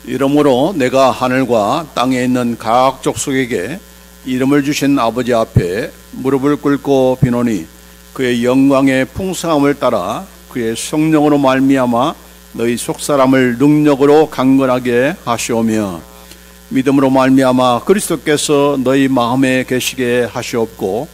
이러므로 내가 하늘과 땅에 있는 각 족속에게 이름을 주신 아버지 앞에 무릎을 꿇고 비노니 그의 영광의 풍성함을 따라 그의 성령으로 말미암아 너희 속사람을 능력으로 강건하게 하시오며 믿음으로 말미암아 그리스도께서 너희 마음에 계시게 하시옵고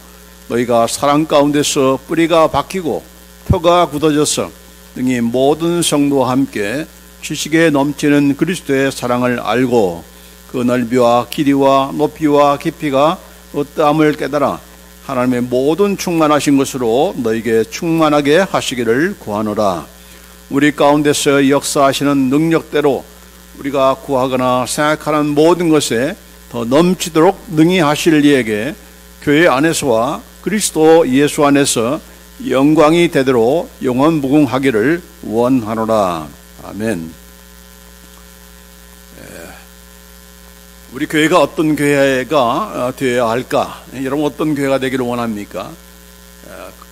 너희가 사랑 가운데서 뿌리가 박히고 표가 굳어져서 등이 모든 성도와 함께 지식에 넘치는 그리스도의 사랑을 알고 그 넓이와 길이와 높이와 깊이가 어떠함을 깨달아 하나님의 모든 충만하신 것으로 너희에게 충만하게 하시기를 구하노라. 우리 가운데서 역사하시는 능력대로 우리가 구하거나 생각하는 모든 것에 더 넘치도록 능히 하실 이에게 교회 안에서와 그리스도 예수 안에서 영광이 되도록 영원 무궁하기를 원하노라. 아멘. 우리 교회가 어떤 교회가 되어야 할까? 여러분 어떤 교회가 되기를 원합니까?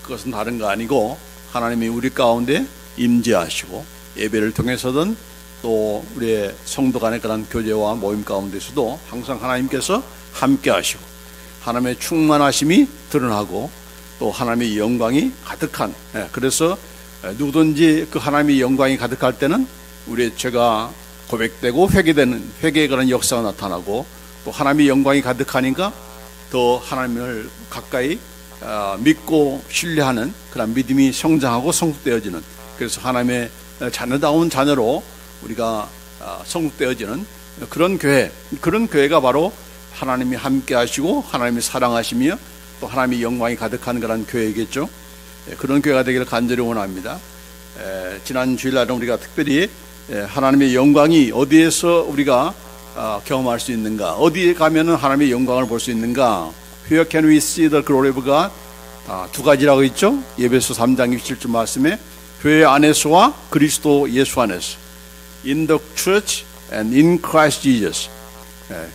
그것은 다른 거 아니고 하나님이 우리 가운데 임재하시고 예배를 통해서든 또 우리의 성도 간의 그런 교제와 모임 가운데서도 항상 하나님께서 함께 하시고 하나님의 충만하심이 드러나고 또 하나님의 영광이 가득한, 그래서 누구든지 그 하나님의 영광이 가득할 때는 우리의 죄가 고백되고 회개의 그런 역사가 나타나고 또 하나님의 영광이 가득하니까 더 하나님을 가까이 믿고 신뢰하는 그런 믿음이 성장하고 성숙되어지는, 그래서 하나님의 자녀다운 자녀로 우리가 성숙되어지는 그런 교회가 바로 하나님이 함께 하시고 하나님이 사랑하시며 또 하나님의 영광이 가득한 그런 교회이겠죠. 그런 교회가 되기를 간절히 원합니다. 지난 주일날은 우리가 특별히 하나님의 영광이 어디에서 우리가 경험할 수 있는가, 어디에 가면은 하나님의 영광을 볼 수 있는가, Where can we see the glory of God? 두 가지라고 있죠. 에베소 3장 27절 말씀에 교회 안에서와 그리스도 예수 안에서, in the church and in Christ Jesus.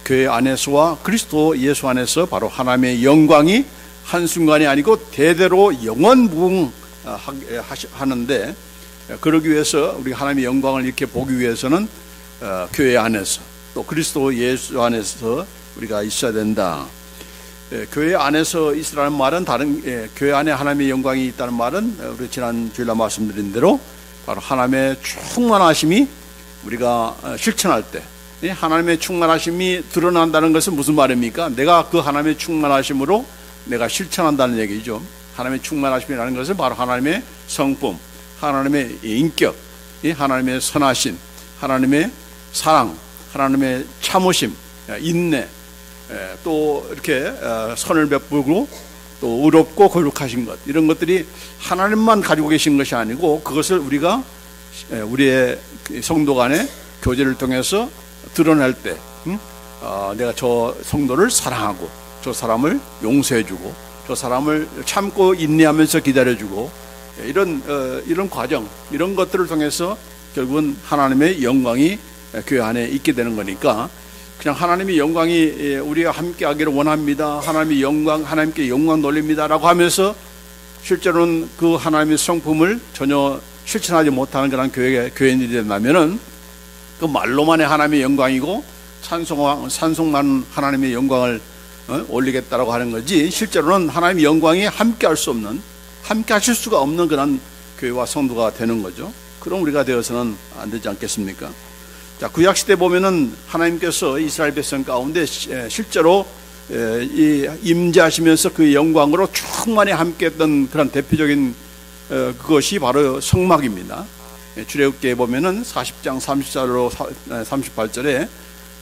교회 안에서와 그리스도 예수 안에서 바로 하나님의 영광이 한순간이 아니고 대대로 영원무궁하는데, 그러기 위해서 우리 하나님의 영광을 이렇게 보기 위해서는 교회 안에서 또 그리스도 예수 안에서 우리가 있어야 된다. 교회 안에서 있으라는 말은 교회 안에 하나님의 영광이 있다는 말은 우리 지난 주일날 말씀드린 대로 바로 하나님의 충만하심이 우리가 실천할 때, 하나님의 충만하심이 드러난다는 것은 무슨 말입니까? 내가 그 하나님의 충만하심으로 내가 실천한다는 얘기죠. 하나님의 충만하심이라는 것은 바로 하나님의 성품, 하나님의 인격, 하나님의 선하심, 하나님의 사랑, 하나님의 참으심, 인내, 또 이렇게 선을 베푸고 또 의롭고 거룩하신 것, 이런 것들이 하나님만 가지고 계신 것이 아니고 그것을 우리가 우리의 성도 간의 교제를 통해서 드러낼 때 내가 저 성도를 사랑하고 저 사람을 용서해주고 저 사람을 참고 인내하면서 기다려주고 이런 과정, 이런 것들을 통해서 결국은 하나님의 영광이 교회 안에 있게 되는 거니까, 그냥 하나님의 영광이 우리가 함께 하기를 원합니다, 하나님의 영광, 하나님께 영광 돌립니다라고 하면서 실제로는 그 하나님의 성품을 전혀 실천하지 못하는 그런 교회인들이 된다면은 그 말로만의 하나님의 영광이고 찬송만 하나님의 영광을 올리겠다라고 하는 거지, 실제로는 하나님의 영광이 함께 할 수 없는, 함께 하실 수가 없는 그런 교회와 성도가 되는 거죠. 그럼 우리가 되어서는 안 되지 않겠습니까? 자, 구약시대 보면은 하나님께서 이스라엘 백성 가운데 실제로 임재하시면서 그 영광으로 충만히 함께 했던 그런 대표적인 그것이 바로 성막입니다. 출애굽기에 보면은 40장 34절로 38절에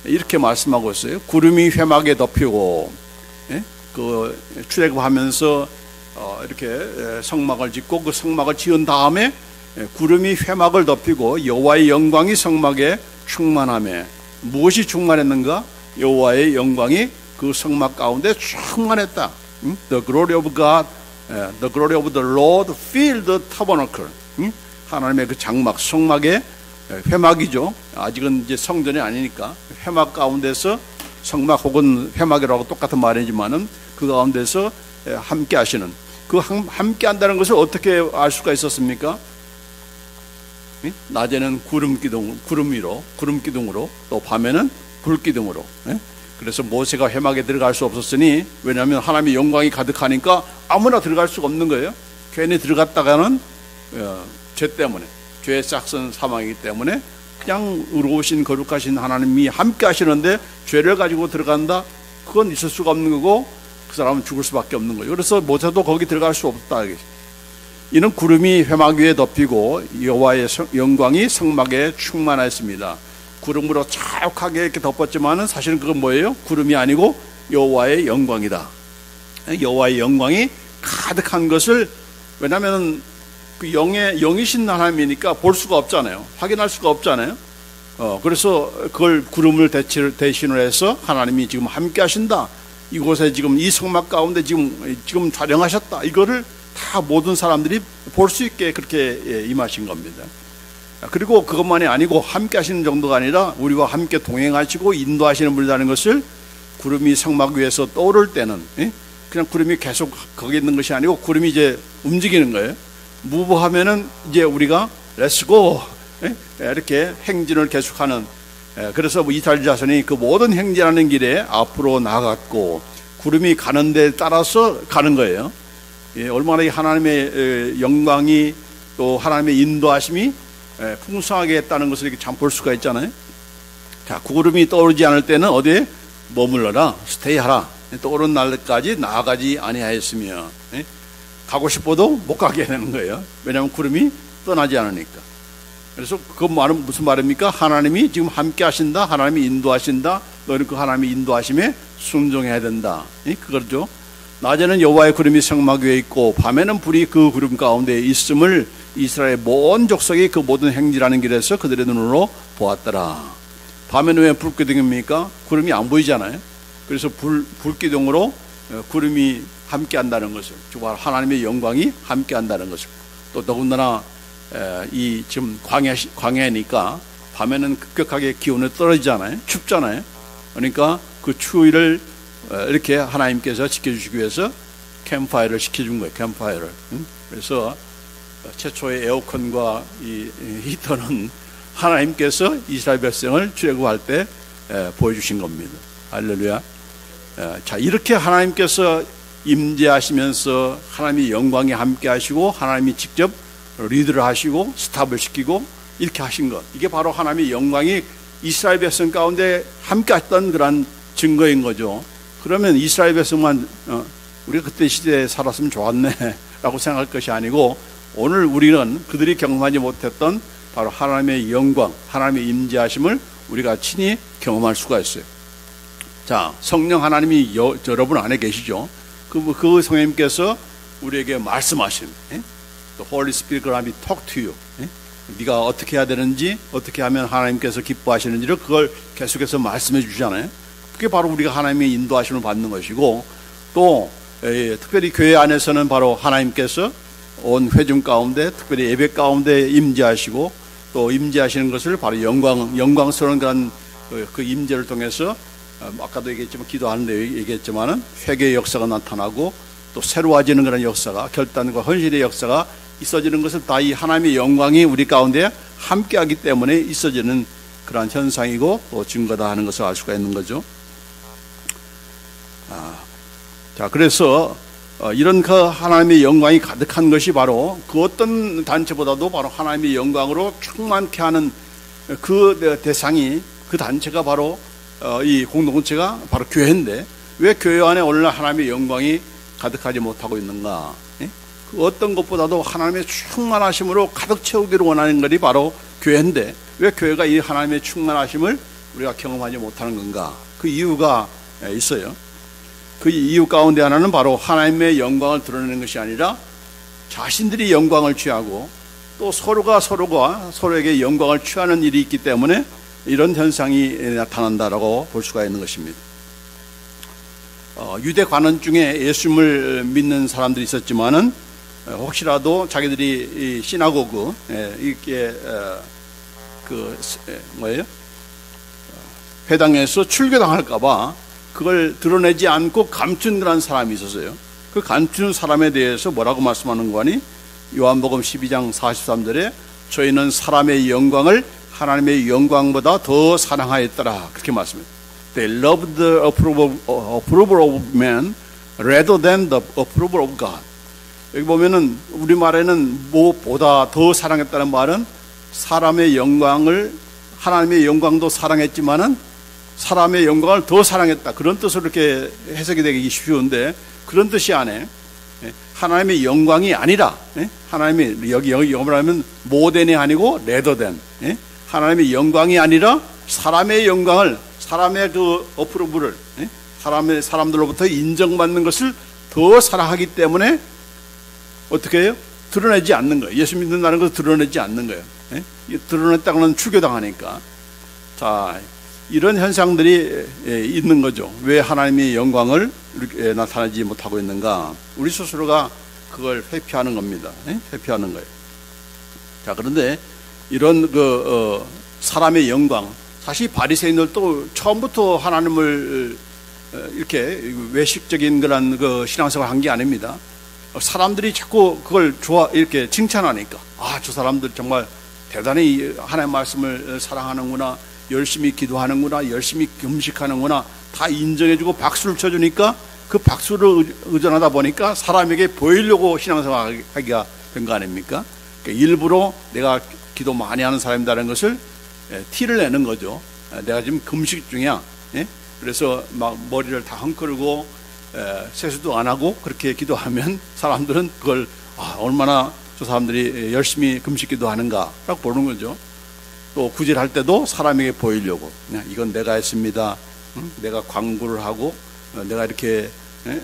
이렇게 말씀하고 있어요. 구름이 회막에 덮이고, 그 출애굽하면서 이렇게 성막을 짓고 그 성막을 지은 다음에 구름이 회막을 덮이고 여호와의 영광이 성막에 충만하며, 무엇이 충만했는가? 여호와의 영광이 그 성막 가운데 충만했다. The glory of God, the glory of the Lord filled the tabernacle. 하나님의 그 장막, 성막의 회막이죠. 아직은 이제 성전이 아니니까 회막 가운데서, 성막 혹은 회막이라고 똑같은 말이지만은 그 가운데서 함께 하시는, 그 함께 한다는 것을 어떻게 알 수가 있었습니까? 낮에는 구름 기둥으로 또 밤에는 불 기둥으로. 그래서 모세가 회막에 들어갈 수 없었으니, 왜냐하면 하나님의 영광이 가득하니까 아무나 들어갈 수가 없는 거예요. 괜히 들어갔다가는 죄 때문에, 죄의 싹슨 사망이기 때문에 그냥 의로우신 거룩하신 하나님이 함께 하시는데 죄를 가지고 들어간다? 그건 있을 수가 없는 거고 그 사람은 죽을 수밖에 없는 거예요. 그래서 모세도 거기 들어갈 수 없다. 이는 구름이 회막 위에 덮이고 여호와의 영광이 성막에 충만하였습니다. 구름으로 자욱하게 이렇게 덮었지만은 사실은 그건 뭐예요? 구름이 아니고 여호와의 영광이다. 여호와의 영광이 가득한 것을, 왜냐하면 그 영이신 하나님이니까 볼 수가 없잖아요. 확인할 수가 없잖아요. 그래서 그걸 구름을 대신을 해서 하나님이 지금 함께 하신다. 이곳에 지금 이 성막 가운데 지금 촬영하셨다. 이거를 다 모든 사람들이 볼 수 있게 그렇게 임하신 겁니다. 그리고 그것만이 아니고 함께 하시는 정도가 아니라 우리와 함께 동행하시고 인도하시는 분이라는 것을, 구름이 성막 위에서 떠오를 때는 그냥 구름이 계속 거기 있는 것이 아니고 구름이 이제 움직이는 거예요. 무브하면은 이제 우리가 렛츠고 이렇게 행진을 계속하는, 그래서 이스라엘 자손이 그 모든 행진하는 길에 앞으로 나아갔고 구름이 가는 데 따라서 가는 거예요. 얼마나 하나님의 영광이 또 하나님의 인도하심이 풍성하게 했다는 것을 이렇게 참 볼 수가 있잖아요. 자, 구름이 떠오르지 않을 때는 어디에 머물러라, 스테이하라. 떠오른 날까지 나아가지 아니하였으며, 가고 싶어도 못 가게 되는 거예요. 왜냐하면 구름이 떠나지 않으니까. 그래서 그 말은 무슨 말입니까? 하나님이 지금 함께 하신다, 하나님이 인도하신다. 너희는 그 하나님의 인도하심에 순종해야 된다. 그거죠. 낮에는 여호와의 구름이 성막 위에 있고 밤에는 불이 그 구름 가운데 있음을 이스라엘 모든 족속이 그 모든 행진하는 길에서 그들의 눈으로 보았더라. 밤에는 왜 불기둥입니까? 구름이 안 보이잖아요. 그래서 불기둥으로 구름이 함께 한다는 것을, 하나님의 영광이 함께 한다는 것을, 또 더군다나 이 지금 광야니까 밤에는 급격하게 기온이 떨어지잖아요. 춥잖아요. 그러니까 그 추위를 이렇게 하나님께서 지켜주시기 위해서 캠파이어를 시켜준 거예요. 캠파이어를. 그래서 최초의 에어컨과 이 히터는 하나님께서 이스라엘 백성을 출애굽할 때 보여주신 겁니다. 할렐루야. 자, 이렇게 하나님께서 임재하시면서 하나님의 영광이 함께 하시고 하나님이 직접 리드를 하시고 스탑을 시키고 이렇게 하신 것, 이게 바로 하나님의 영광이 이스라엘 백성 가운데 함께 했던 그런 증거인 거죠. 그러면 이스라엘 백성만 우리가 그때 시대에 살았으면 좋았네 라고 생각할 것이 아니고, 오늘 우리는 그들이 경험하지 못했던 바로 하나님의 영광, 하나님의 임재하심을 우리가 친히 경험할 수가 있어요. 자, 성령 하나님이 여러분 안에 계시죠. 그 성령님께서 우리에게 말씀하심, 또 Holy Spirit 하나님이 talk to you, 네가 어떻게 해야 되는지, 어떻게 하면 하나님께서 기뻐하시는지를 그걸 계속해서 말씀해 주잖아요. 그게 바로 우리가 하나님의 인도하심을 받는 것이고, 또 특별히 교회 안에서는 바로 하나님께서 온 회중 가운데, 특별히 예배 가운데 임재하시고, 또 임재하시는 것을 바로 영광스러운 그런 그 임재를 통해서, 아까도 얘기했지만, 기도하는데 얘기했지만은 회개의 역사가 나타나고 또 새로워지는 그런 역사가, 결단과 헌신의 역사가 있어지는 것을 다 이 하나님의 영광이 우리 가운데 함께하기 때문에 있어지는 그러한 현상이고 또 증거다 하는 것을 알 수가 있는 거죠. 자, 그래서 이런 그 하나님의 영광이 가득한 것이 바로 그 어떤 단체보다도 바로 하나님의 영광으로 충만케 하는 그 대상이, 그 단체가 바로 이 공동체가 바로 교회인데, 왜 교회 안에 오늘날 하나님의 영광이 가득하지 못하고 있는가? 그 어떤 것보다도 하나님의 충만하심으로 가득 채우기를 원하는 것이 바로 교회인데, 왜 교회가 이 하나님의 충만하심을 우리가 경험하지 못하는 건가? 그 이유가 있어요. 그 이유 가운데 하나는 바로 하나님의 영광을 드러내는 것이 아니라 자신들이 영광을 취하고 또 서로가 서로에게 영광을 취하는 일이 있기 때문에 이런 현상이 나타난다라고 볼 수가 있는 것입니다. 유대 관원 중에 예수님을 믿는 사람들이 있었지만은 혹시라도 자기들이 시나고그 이게 회당에서 출교당할까봐 그걸 드러내지 않고 감춘 그런 사람이 있었어요. 그 감춘 사람에 대해서 뭐라고 말씀하는 거니? 요한복음 12장 43절에 저희는 사람의 영광을 하나님의 영광보다 더 사랑하였더라. 그렇게 말씀합니다. They loved the approval of man rather than the approval of God. 여기 보면은 우리말에는 무엇보다 더 사랑했다는 말은 사람의 영광을, 하나님의 영광도 사랑했지만은 사람의 영광을 더 사랑했다, 그런 뜻으로 이렇게 해석이 되기 쉬운데, 그런 뜻이 아니에요. 하나님의 영광이 아니라, 하나님의 여기 뭐라면 모덴이 아니고 레더된, 하나님의 영광이 아니라 사람의 영광을, 사람의 그 어프로브를, 사람들로부터 인정받는 것을 더 사랑하기 때문에 어떻게 해요? 드러내지 않는 거예요. 예수 믿는다는 것을 드러내지 않는 거예요. 드러냈다고는 추교당하니까. 자, 이런 현상들이 있는 거죠. 왜 하나님의 영광을 이렇게 나타내지 못하고 있는가? 우리 스스로가 그걸 회피하는 겁니다. 회피하는 거예요. 자, 그런데 이런 사람의 영광, 사실 바리새인들도 처음부터 하나님을 이렇게 외식적인 그런 신앙생활 한 게 아닙니다. 사람들이 자꾸 그걸 이렇게 칭찬하니까, 저 사람들 정말 대단히 하나님의 말씀을 사랑하는구나, 열심히 기도하는구나, 열심히 금식하는구나, 다 인정해주고 박수를 쳐주니까 그 박수를 의존하다 보니까 사람에게 보이려고 신앙생활 하기가 된 거 아닙니까? 그러니까 일부러 내가 기도 많이 하는 사람이라는 것을 티를 내는 거죠. 내가 지금 금식 중이야. 그래서 막 머리를 다 헝클고 세수도 안 하고 그렇게 기도하면 사람들은 그걸 얼마나 저 사람들이 열심히 금식 기도하는가라고 보는 거죠. 또 구제할 때도 사람에게 보이려고, 이건 내가 했습니다, 내가 광고를 하고 내가 이렇게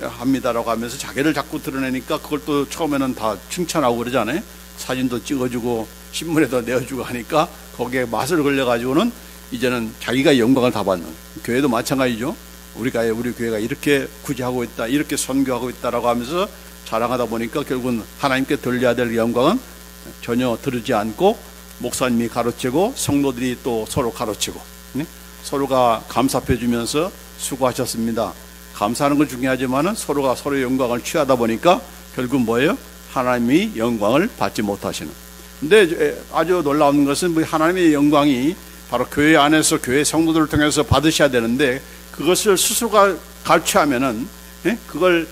합니다라고 하면서 자기를 자꾸 드러내니까 그걸 또 처음에는 다 칭찬하고 그러잖아요. 사진도 찍어주고 신문에도 내어주고 하니까 거기에 맛을 걸려가지고는 이제는 자기가 영광을 다 받는. 교회도 마찬가지죠. 우리 교회가 이렇게 구제하고 있다, 이렇게 선교하고 있다라고 하면서 자랑하다 보니까 결국은 하나님께 돌려야 될 영광은 전혀 들지 않고 목사님이 가르치고 성도들이 또 서로 가르치고, 서로가 감사해 주면서 수고하셨습니다, 감사하는 건 중요하지만은 서로가 서로의 영광을 취하다 보니까 결국 뭐예요? 하나님이 영광을 받지 못하시는. 근데 아주 놀라운 것은 하나님의 영광이 바로 교회 안에서 교회 성도들을 통해서 받으셔야 되는데, 그것을 스스로가 갈취하면은 그걸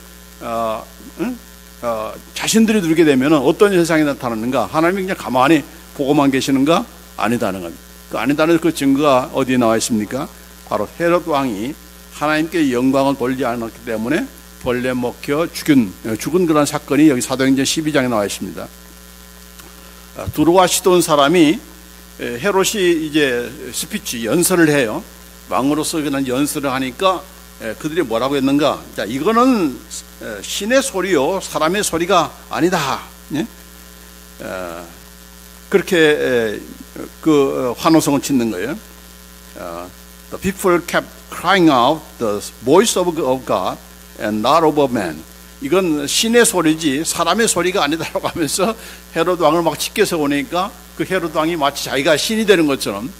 자신들이 누리게 되면은 어떤 현상이 나타나는가? 하나님이 그냥 가만히 보고만 계시는가? 아니다는 겁니다. 그 아니다는 그 증거가 어디에 나와 있습니까? 바로 헤롯 왕이 하나님께 영광을 돌리지 않았기 때문에 벌레 먹혀 죽은 그런 사건이 여기 사도행전 12장에 나와 있습니다. 두로와 시돈 사람이 헤롯이 이제 스피치 연설을 해요. 왕으로서 그런 연설을 하니까 그들이 뭐라고 했는가? 자, 이거는 신의 소리요, 사람의 소리가 아니다. 그렇게 환호성을 짓는 거예요. The people kept crying out the voice of God and not of a man. 이건 신의 소리지 사람의 소리가 아니다라고 하면서 헤롯 왕을 막 치켜서 오니까 그 헤롯 왕이 마치 자기가 신이 되는 것처럼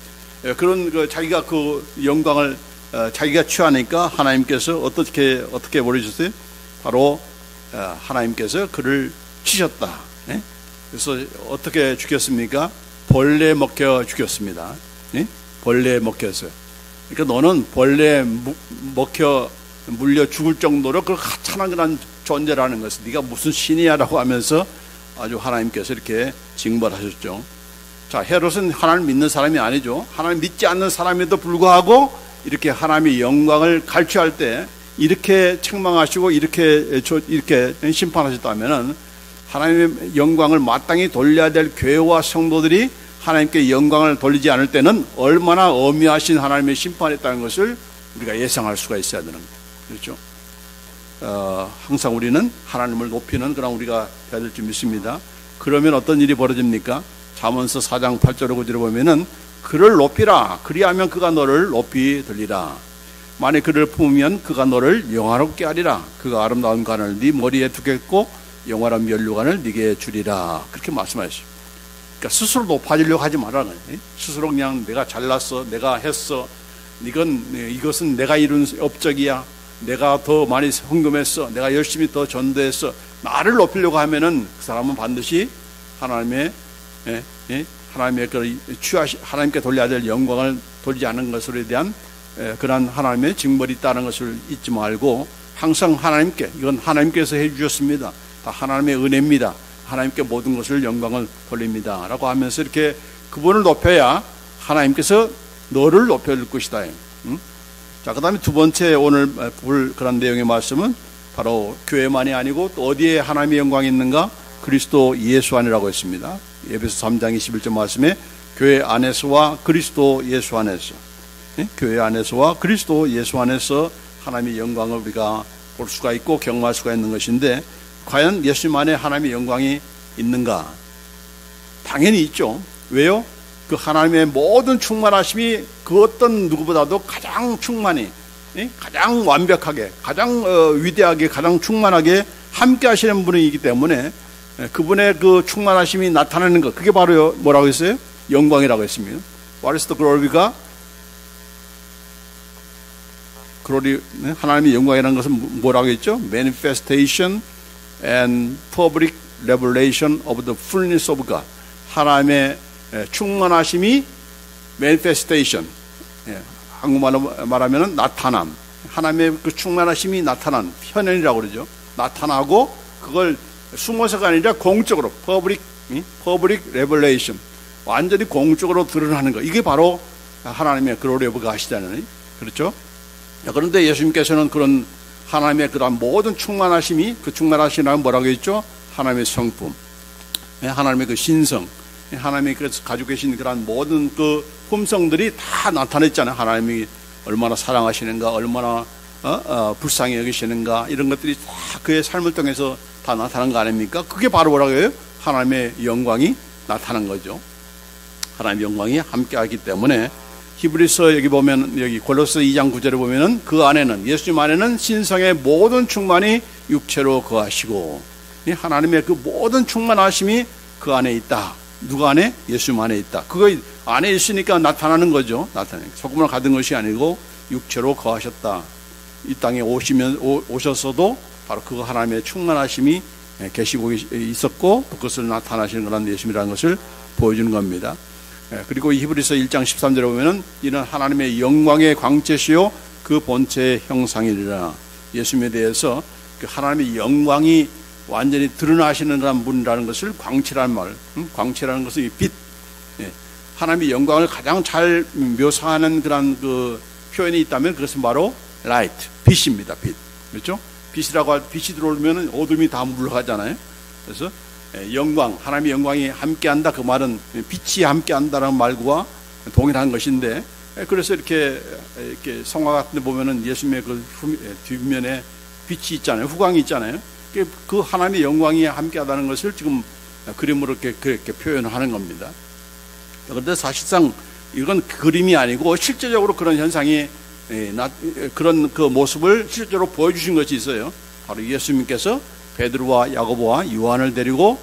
그런 자기가 그 영광을 자기가 취하니까 하나님께서 어떻게 버리셨어요? 바로 하나님께서 그를 치셨다. 그래서 어떻게 죽였습니까? 벌레 먹혀 죽였습니다. 벌레 먹혀서. 그러니까 너는 벌레 먹혀 물려 죽을 정도로 그 하찮은 그런 존재라는 것을 네가 무슨 신이야라고 하면서 아주 하나님께서 이렇게 징벌하셨죠. 자, 헤롯은 하나님 믿는 사람이 아니죠. 하나님 믿지 않는 사람에도 불구하고 이렇게 하나님의 영광을 갈취할 때 이렇게 책망하시고 이렇게 심판하셨다면은 하나님의 영광을 마땅히 돌려야 될 교회와 성도들이 하나님께 영광을 돌리지 않을 때는 얼마나 엄미하신 하나님의 심판이 있다는 것을 우리가 예상할 수가 있어야 되는 거예요. 그렇죠? 항상 우리는 하나님을 높이는 그런 우리가 되어야 될 줄 믿습니다. 그러면 어떤 일이 벌어집니까? 잠언서 4장 8절 9절에 보면은 그를 높이라, 그리하면 그가 너를 높이 들리라. 만일 그를 품으면 그가 너를 영화롭게 하리라. 그가 아름다운 관을 네 머리에 두겠고 영화로운 면류관을 네게 주리라. 그렇게 말씀하셨어요. 그러니까 스스로 높아지려고 하지 말라는 거예요. 스스로 그냥 내가 잘났어, 내가 했어, 이것은 내가 이룬 업적이야, 내가 더 많이 헌금했어, 내가 열심히 더 전도했어, 나를 높이려고 하면은 그 사람은 반드시 하나님의 하나님의 하나님께 돌려야 될 영광을 돌리지 않는 것에 대한 그러한 하나님의 징벌이 있다는 것을 잊지 말고 항상 하나님께, 이건 하나님께서 해주셨습니다. 다 하나님의 은혜입니다. 하나님께 모든 것을 영광을 돌립니다. 라고 하면서 이렇게 그분을 높여야 하나님께서 너를 높여줄 것이다. 자, 그 다음에 두 번째 오늘 볼 그런 내용의 말씀은 바로 교회만이 아니고 또 어디에 하나님의 영광이 있는가? 그리스도 예수 안이라고 했습니다. 에베소 3장 21절 말씀에 교회 안에서와 그리스도 예수 안에서, 교회 안에서와 그리스도 예수 안에서 하나님의 영광을 우리가 볼 수가 있고 경험할 수가 있는 것인데, 과연 예수님 안에 하나님의 영광이 있는가? 당연히 있죠. 왜요? 그 하나님의 모든 충만하심이 그 어떤 누구보다도 가장 충만히, 가장 완벽하게, 가장 위대하게, 가장 충만하게 함께 하시는 분이기 때문에 그분의 그 충만하심이 나타나는 것, 그게 바로 뭐라고 했어요? 영광이라고 했습니다. What is the glory가? glory, 하나님의 영광이라는 것은 뭐라고 했죠? Manifestation and public revelation of the fullness of God. 하나님의 충만하심이 manifestation, 한국말로 말하면 나타남, 하나님의 그 충만하심이 나타난 현현이라고 그러죠. 나타나고 그걸 숨어서가 아니라 공적으로 public revelation, 완전히 공적으로 드러나는 것, 이게 바로 하나님의 glory of God이잖아요. 그렇죠? 그런데 예수님께서는 그런 하나님의 그런 모든 충만하심이, 그 충만하심이라는 뭐라고 했죠? 하나님의 성품, 하나님의 그 신성, 하나님이 가지고 계신 그런 모든 그 품성들이 다 나타냈잖아요. 하나님이 얼마나 사랑하시는가, 얼마나 불쌍히 여기시는가, 이런 것들이 다 그의 삶을 통해서 다 나타난 거 아닙니까? 그게 바로 뭐라고 해요? 하나님의 영광이 나타난 거죠. 하나님의 영광이 함께하기 때문에 히브리서 여기 보면, 여기 골로새 2장 9절에 보면은 그 안에는, 예수님 안에는 신성의 모든 충만이 육체로 거하시고, 하나님의 그 모든 충만하심이 그 안에 있다. 누가 안에? 예수님 안에 있다. 그거 안에 있으니까 나타나는 거죠. 나타나는. 소금을 가진 것이 아니고 육체로 거하셨다. 이 땅에 오셨어도 바로 그 하나님의 충만하심이 계시고 있었고, 또 그것을 나타나시는 그런 예수님이라는 것을 보여주는 겁니다. 그리고 히브리서 1장 13절에 보면은 이는 하나님의 영광의 광채시요 그 본체의 형상이리라. 예수님에 대해서 그 하나님의 영광이 완전히 드러나시는 그런 분이라는 것을 광채라는 말, 광채라는 것은 이 빛, 하나님의 영광을 가장 잘 묘사하는 그런 그 표현이 있다면 그것은 바로 light, 빛입니다. 빛, 그렇죠? 빛이라고 할, 빛이 들어오면 어둠이 다 물러가잖아요. 그래서 영광, 하나님의 영광이 함께한다, 그 말은 빛이 함께한다라는 말과 동일한 것인데, 그래서 이렇게 성화 같은 데 보면은 예수님의 그 뒷면에 빛이 있잖아요, 후광이 있잖아요. 그 하나님의 영광이 함께하다는 것을 지금 그림으로 그렇게 표현하는 겁니다. 그런데 사실상 이건 그림이 아니고 실제적으로 그런 현상이, 그런 그 모습을 실제로 보여주신 것이 있어요. 바로 예수님께서 베드로와 야고보와 요한을 데리고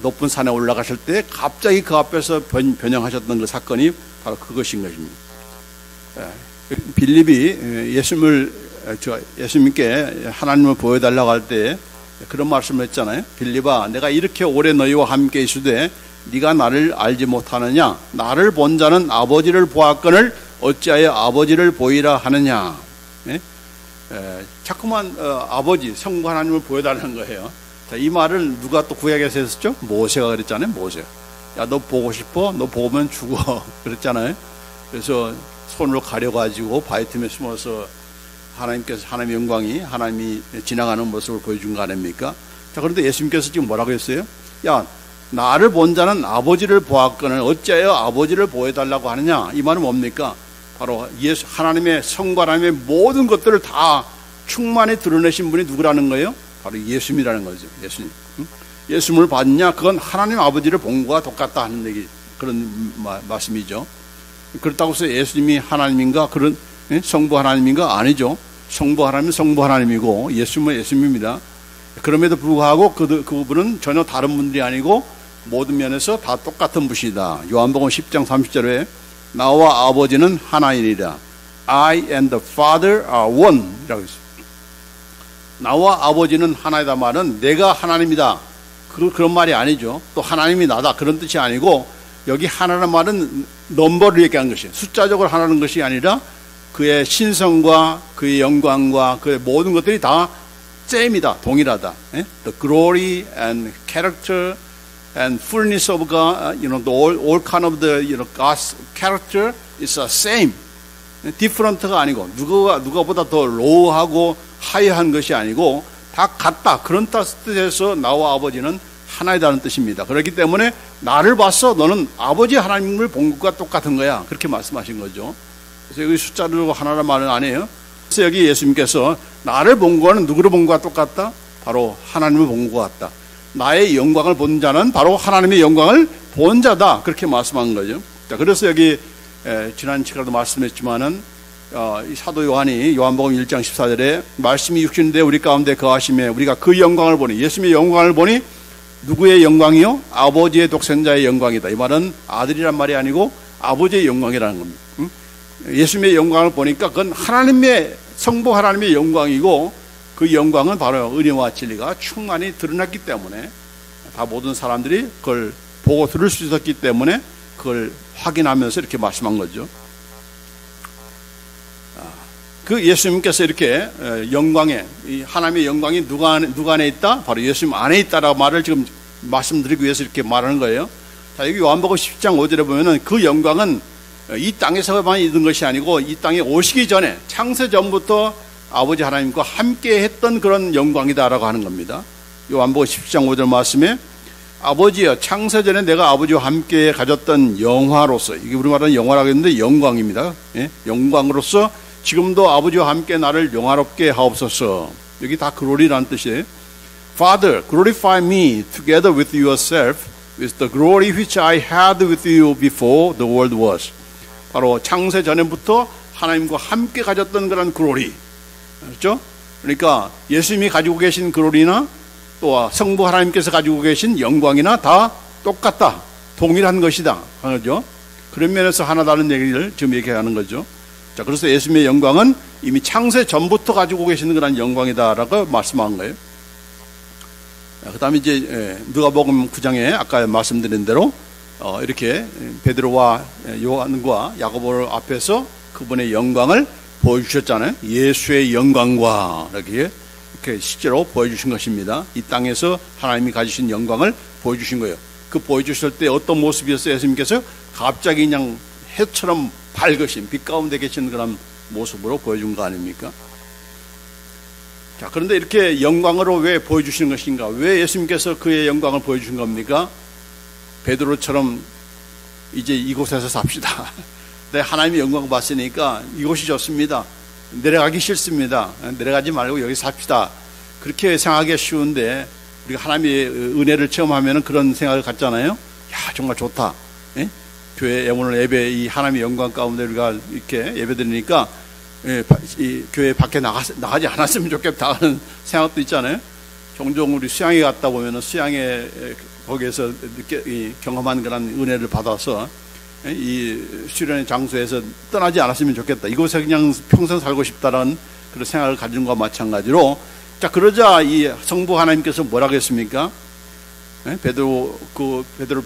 높은 산에 올라가실 때 갑자기 그 앞에서 변형하셨던 그 사건이 바로 그것인 것입니다. 빌립이 예수님께 하나님을 보여달라고 할 때 그런 말씀을 했잖아요. 빌립아, 내가 이렇게 오래 너희와 함께 있으되 네가 나를 알지 못하느냐? 나를 본 자는 아버지를 보았거늘 어찌하여 아버지를 보이라 하느냐? 자꾸만 아버지, 성부 하나님을 보여달라는 거예요. 자, 이 말을 누가 또 구약에서 했었죠? 모세가 그랬잖아요. 모세. 야, 너 보고 싶어? 너 보면 죽어. 그랬잖아요. 그래서 손으로 가려가지고 바위 틈에 숨어서 하나님께서, 하나님의 영광이, 하나님이 지나가는 모습을 보여준 거 아닙니까? 자, 그런데 예수님께서 지금 뭐라고 했어요? 야, 나를 본 자는 아버지를 보았거늘 어찌하여 아버지를 보여달라고 하느냐? 이 말은 뭡니까? 바로 하나님의 성과, 하나님의 모든 것들을 다 충만히 드러내신 분이 누구라는 거예요? 바로 예수님이라는 거죠. 예수님. 예수님을 봤냐? 그건 하나님 아버지를 본 것과 똑같다 하는 얘기, 그런 말씀이죠. 그렇다고 해서 예수님이 하나님인가? 그런 성부 하나님인가? 아니죠. 성부 하나님은 성부 하나님이고 예수님은 예수님입니다. 그럼에도 불구하고 그분은 전혀 다른 분들이 아니고 모든 면에서 다 똑같은 분이다. 요한복음 10장 30절에 나와 아버지는 하나이니라. I and the Father are one 이라고 했습니다. 나와 아버지는 하나이다 말은 내가 하나님이다, 그런 말이 아니죠. 또 하나님이 나다, 그런 뜻이 아니고 여기 하나라는 말은 넘버를 얘기하는 것이에요. 숫자적으로 하나라는 것이 아니라 그의 신성과 그의 영광과 그의 모든 것들이 다 same이다, 동일하다. The glory and character and fullness of God, all kind of the, God's character is the same. different가 아니고 누가보다 더 로우하고 하이한 것이 아니고 다 같다. 그런 뜻에서 나와 아버지는 하나이다는 뜻입니다. 그렇기 때문에 나를 봐서 너는 아버지 하나님을 본 것과 똑같은 거야. 그렇게 말씀하신 거죠. 그래서 여기 숫자로 하나란 말은 아니에요. 그래서 여기 예수님께서 나를 본 거는 누구를 본 것과 똑같다? 바로 하나님을 본 것 같다. 나의 영광을 본 자는 바로 하나님의 영광을 본 자다. 그렇게 말씀한 거죠. 자, 그래서 여기 지난 시간에도 말씀했지만은 이 사도 요한이 요한복음 1장 14절에 말씀이 육신인데 우리 가운데 거하심에 우리가 그 영광을 보니, 예수님의 영광을 보니 누구의 영광이요? 아버지의 독생자의 영광이다. 이 말은 아들이란 말이 아니고 아버지의 영광이라는 겁니다. 예수님의 영광을 보니까 그건 하나님의 성부 하나님의 영광이고 그 영광은 바로 은혜와 진리가 충만히 드러났기 때문에 다 모든 사람들이 그걸 보고 들을 수 있었기 때문에 그걸 확인하면서 이렇게 말씀한 거죠. 그 예수님께서 이렇게 영광에, 이 하나님의 영광이 누가 안에 있다? 바로 예수님 안에 있다라고 말을 지금 말씀드리기 위해서 이렇게 말하는 거예요. 자, 여기 요한복음 10장 5절에 보면은 그 영광은 이 땅에서만 있는 것이 아니고 이 땅에 오시기 전에 창세 전부터 아버지 하나님과 함께 했던 그런 영광이다라고 하는 겁니다. 요한복음 10장 5절 말씀에 아버지여, 창세 전에 내가 아버지와 함께 가졌던 영화로서, 이게 우리 말하는 영화라고 했는데 영광입니다. 예? 영광으로서 지금도 아버지와 함께 나를 영화롭게 하옵소서. 여기 다 glory라는 뜻이에요. Father, glorify me together with yourself with the glory which I had with you before the world was. 바로 창세 전에부터 하나님과 함께 가졌던 그런 glory. 그렇죠? 그러니까 예수님이 가지고 계신 glory나 또 성부 하나님께서 가지고 계신 영광이나 다 똑같다. 동일한 것이다. 그렇죠? 그런 면에서 하나 다른 얘기를 지금 얘기하는 거죠. 자, 그래서 예수님의 영광은 이미 창세 전부터 가지고 계시는 그런 영광이다라고 말씀한 거예요. 그 다음에 이제 누가복음 9장에 아까 말씀드린 대로 이렇게 베드로와 요한과 야고보 앞에서 그분의 영광을 보여주셨잖아요. 예수의 영광과 이렇게 실제로 보여주신 것입니다. 이 땅에서 하나님이 가지신 영광을 보여주신 거예요. 그 보여주실 때 어떤 모습이었어요? 예수님께서 갑자기 그냥 해처럼 밝으신 빛 가운데 계신 그런 모습으로 보여준 거 아닙니까? 자, 그런데 이렇게 영광으로 왜 보여주시는 것인가? 왜 예수님께서 그의 영광을 보여주신 겁니까? 베드로처럼 이제 이곳에서 삽시다. 내 하나님의 영광을 봤으니까 이곳이 좋습니다. 내려가기 싫습니다. 내려가지 말고 여기 삽시다. 그렇게 생각하기가 쉬운데 우리가 하나님의 은혜를 체험하면 그런 생각을 갖잖아요. 야, 정말 좋다. 예? 교회 오늘 예배 이 하나님의 영광 가운데 우리가 이렇게 예배드리니까 이 교회 밖에 나가지 않았으면 좋겠다 하는 생각도 있잖아요. 종종 우리 수양회 갔다 보면은 수양회 거기에서 경험한 그런 은혜를 받아서 이 수련의 장소에서 떠나지 않았으면 좋겠다. 이곳에 그냥 평생 살고 싶다라는 그런 생각을 가진 것과 마찬가지로, 자, 그러자 이 성부 하나님께서 뭐라고 했습니까? 베드로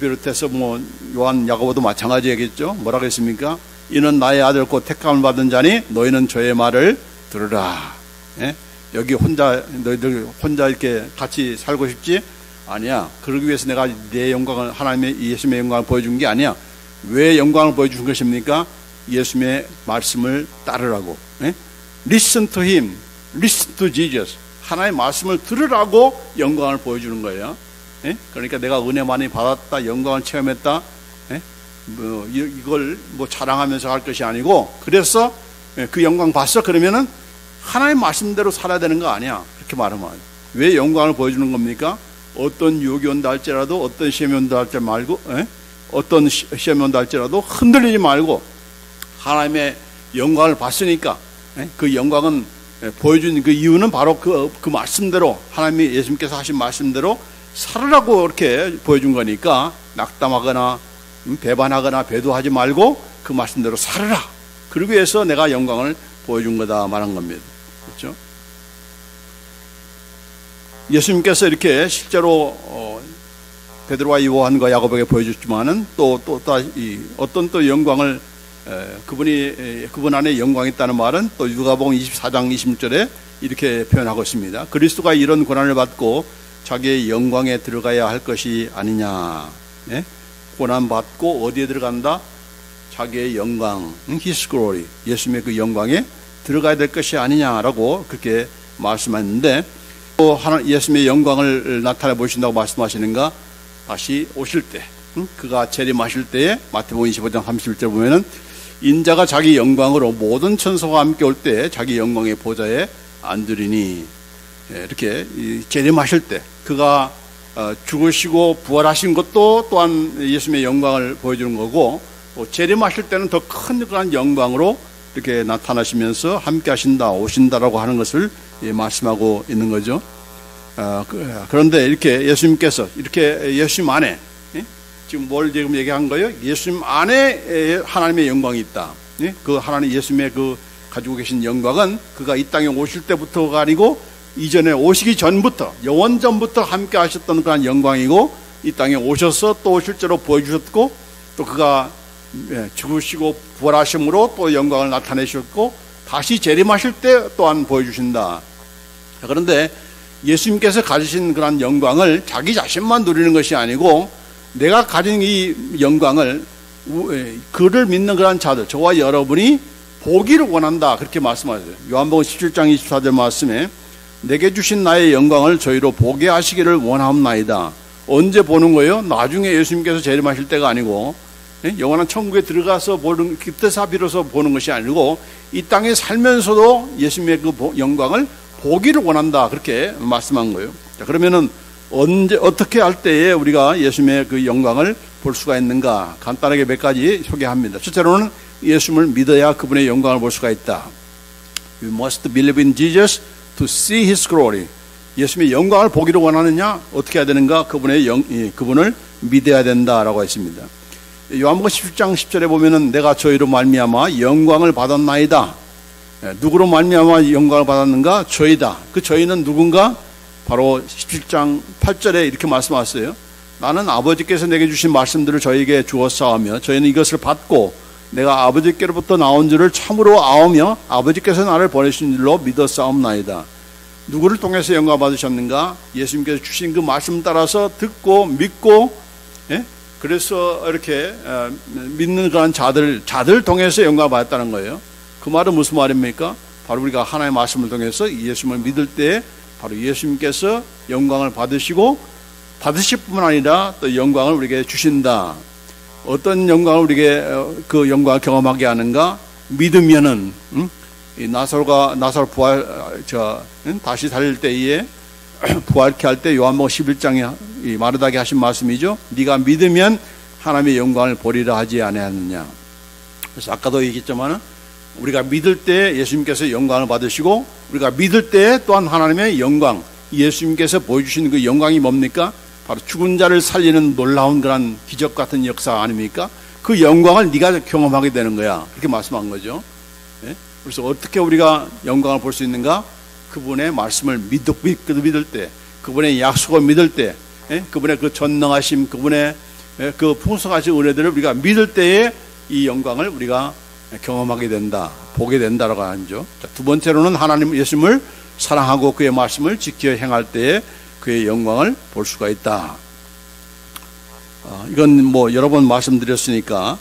비롯해서 뭐 요한 야고보도 마찬가지겠죠. 뭐라고 했습니까? 이는 나의 아들 곧 택함을 받은 자니 너희는 저의 말을 들으라. 여기 너희들 혼자 이렇게 같이 살고 싶지? 아니야. 그러기 위해서 내가 내 영광을, 하나님의 예수님의 영광을 보여준 게 아니야. 왜 영광을 보여준 것입니까? 예수님의 말씀을 따르라고. Listen to him. Listen to Jesus. 하나님의 말씀을 들으라고 영광을 보여주는 거예요. 그러니까 내가 은혜 많이 받았다, 영광을 체험했다, 이걸 뭐 자랑하면서 할 것이 아니고, 그래서 그 영광 봤어? 그러면은 하나님의 말씀대로 살아야 되는 거 아니야. 그렇게 말하면. 왜 영광을 보여주는 겁니까? 어떤 유혹이 온다 할지라도, 어떤 시험이 온다 할지 말고, 어떤 시험이 온다 할지라도 흔들리지 말고 하나님의 영광을 봤으니까, 그 영광은 보여준 그 이유는 바로 그 말씀대로, 하나님이 예수님께서 하신 말씀대로 살으라고 이렇게 보여준 거니까 낙담하거나 배반하거나 배도하지 말고 그 말씀대로 살으라. 그러기 위해서 내가 영광을 보여준 거다 말한 겁니다. 그렇죠? 예수님께서 이렇게 실제로 베드로와 요한과 야고보에게 보여줬지만은 또 어떤 또 영광을 그분 안에 영광이 있다는 말은 또 누가복음 24장 26절에 이렇게 표현하고 있습니다. 그리스도가 이런 고난을 받고 자기의 영광에 들어가야 할 것이 아니냐. 예? 고난 받고 어디에 들어간다? 자기의 영광, His glory, 예수님의 그 영광에 들어가야 될 것이 아니냐라고 그렇게 말씀하는데, 또 예수님의 영광을 나타내 보신다고 말씀하시는가? 다시 오실 때, 그가 재림하실 때에 마태복음 25장 31절 보면은 인자가 자기 영광으로 모든 천사와 함께 올 때 자기 영광의 보좌에 앉으리니, 이렇게 재림하실 때 그가 죽으시고 부활하신 것도 또한 예수님의 영광을 보여주는 거고, 또 재림하실 때는 더 큰 그런 영광으로 이렇게 나타나시면서 함께 하신다, 오신다라고 하는 것을 말씀하고 있는 거죠. 그런데 이렇게 예수님께서 이렇게 예수님 안에, 지금 뭘 지금 얘기한 거예요? 예수님 안에 하나님의 영광이 있다. 그 하나님 예수님의 그 가지고 계신 영광은 그가 이 땅에 오실 때부터가 아니고 이전에 오시기 전부터, 영원 전부터 함께 하셨던 그런 영광이고, 이 땅에 오셔서 또 실제로 보여주셨고, 또 그가 죽으시고 부활하심으로 또 영광을 나타내셨고, 다시 재림하실 때 또한 보여주신다. 그런데 예수님께서 가지신 그런 영광을 자기 자신만 누리는 것이 아니고, 내가 가진 이 영광을 그를 믿는 그런 자들, 저와 여러분이 보기를 원한다, 그렇게 말씀하세요. 요한복음 17장 24절 말씀에 내게 주신 나의 영광을 저희로 보게 하시기를 원하옵나이다. 언제 보는 거예요? 나중에 예수님께서 재림하실 때가 아니고, 영원한 천국에 들어가서 보는, 그때서 비로소 보는 것이 아니고 이 땅에 살면서도 예수님의 그 영광을 보기를 원한다, 그렇게 말씀한 거예요. 자, 그러면은 언제 어떻게 할 때에 우리가 예수님의 그 영광을 볼 수가 있는가? 간단하게 몇 가지 소개합니다. 첫째로는 예수님을 믿어야 그분의 영광을 볼 수가 있다. You must believe in Jesus to see His glory. 예수님의 영광을 보기를 원하느냐? 어떻게 해야 되는가? 그분을 믿어야 된다라고 했습니다. 요한복음 17장 10절에 보면은 내가 저희로 말미암아 영광을 받았나이다. 누구로 말미암아 영광을 받았는가? 저희다. 그 저희는 누군가? 바로 17장 8절에 이렇게 말씀하셨어요. 나는 아버지께서 내게 주신 말씀들을 저희에게 주었사오며 저희는 이것을 받고 내가 아버지께로부터 나온 줄을 참으로 아오며 아버지께서 나를 보내신 줄로 믿었사옵나이다. 누구를 통해서 영광 받으셨는가? 예수님께서 주신 그 말씀 따라서 듣고 믿고, 그래서 이렇게 믿는 그런 자들 통해서 영광을 받았다는 거예요. 그 말은 무슨 말입니까? 바로 우리가 하나님의 말씀을 통해서 예수님을 믿을 때 바로 예수님께서 영광을 받으시고, 받으실 뿐만 아니라 또 영광을 우리에게 주신다. 어떤 영광을 우리에게 그 영광을 경험하게 하는가? 믿으면은, 이 나사로 다시 살릴 때에 부활케 할 때 요한복음 11장에 마르다게 하신 말씀이죠. 네가 믿으면 하나님의 영광을 보리라 하지 아니하느냐. 그래서 아까도 얘기했지만은 우리가 믿을 때 예수님께서 영광을 받으시고, 우리가 믿을 때 또한 하나님의 영광, 예수님께서 보여주시는 그 영광이 뭡니까? 바로 죽은 자를 살리는 놀라운 그런 기적 같은 역사 아닙니까? 그 영광을 네가 경험하게 되는 거야, 그렇게 말씀한 거죠. 그래서 어떻게 우리가 영광을 볼 수 있는가? 그분의 말씀을 믿을 때, 그분의 약속을 믿을 때, 그분의 그 전능하심, 그분의 그 풍성하신 은혜들을 우리가 믿을 때에 이 영광을 우리가 경험하게 된다, 보게 된다라고 하죠. 자, 두 번째로는 하나님 예수님을 사랑하고 그의 말씀을 지켜 행할 때에 그의 영광을 볼 수가 있다. 이건 뭐 여러 번 말씀드렸으니까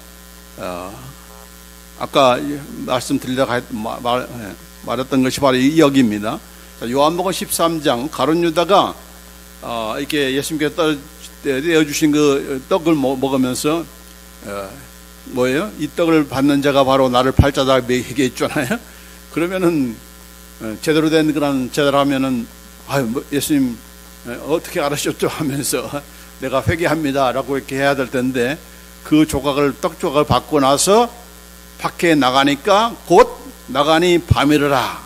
아까 말씀드리다가 말했던 것이 바로 여기입니다. 요한복음 13장 가룟 유다가 이렇게 예수님께서 떼어주신 그 떡을 먹으면서 뭐예요? 이 떡을 받는 자가 바로 나를 팔자다 얘기했잖아요. 그러면은 제대로 된 그런 제대로 하면은 예수님 어떻게 알으셨죠? 하면서 내가 회개합니다라고 이렇게 해야 될 텐데, 그 떡 조각을 받고 나서 밖에 나가니까 곧 나가니 밤이르라.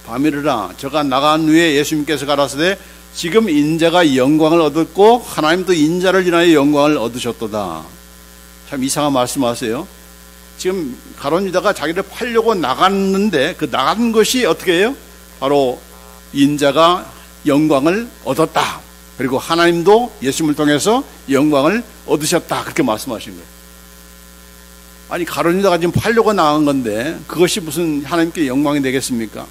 밤이르라. 저가 나간 후에 예수님께서 가라사대 지금 인자가 영광을 얻었고 하나님도 인자를 인하여 영광을 얻으셨도다. 참 이상한 말씀하세요. 지금 가룟 유다가 자기를 팔려고 나갔는데 그 나간 것이 어떻게 해요? 바로 인자가 영광을 얻었다. 그리고 하나님도 예수님을 통해서 영광을 얻으셨다. 그렇게 말씀하신 거예요. 아니, 가룟 유다가 지금 팔려고 나간 건데 그것이 무슨 하나님께 영광이 되겠습니까?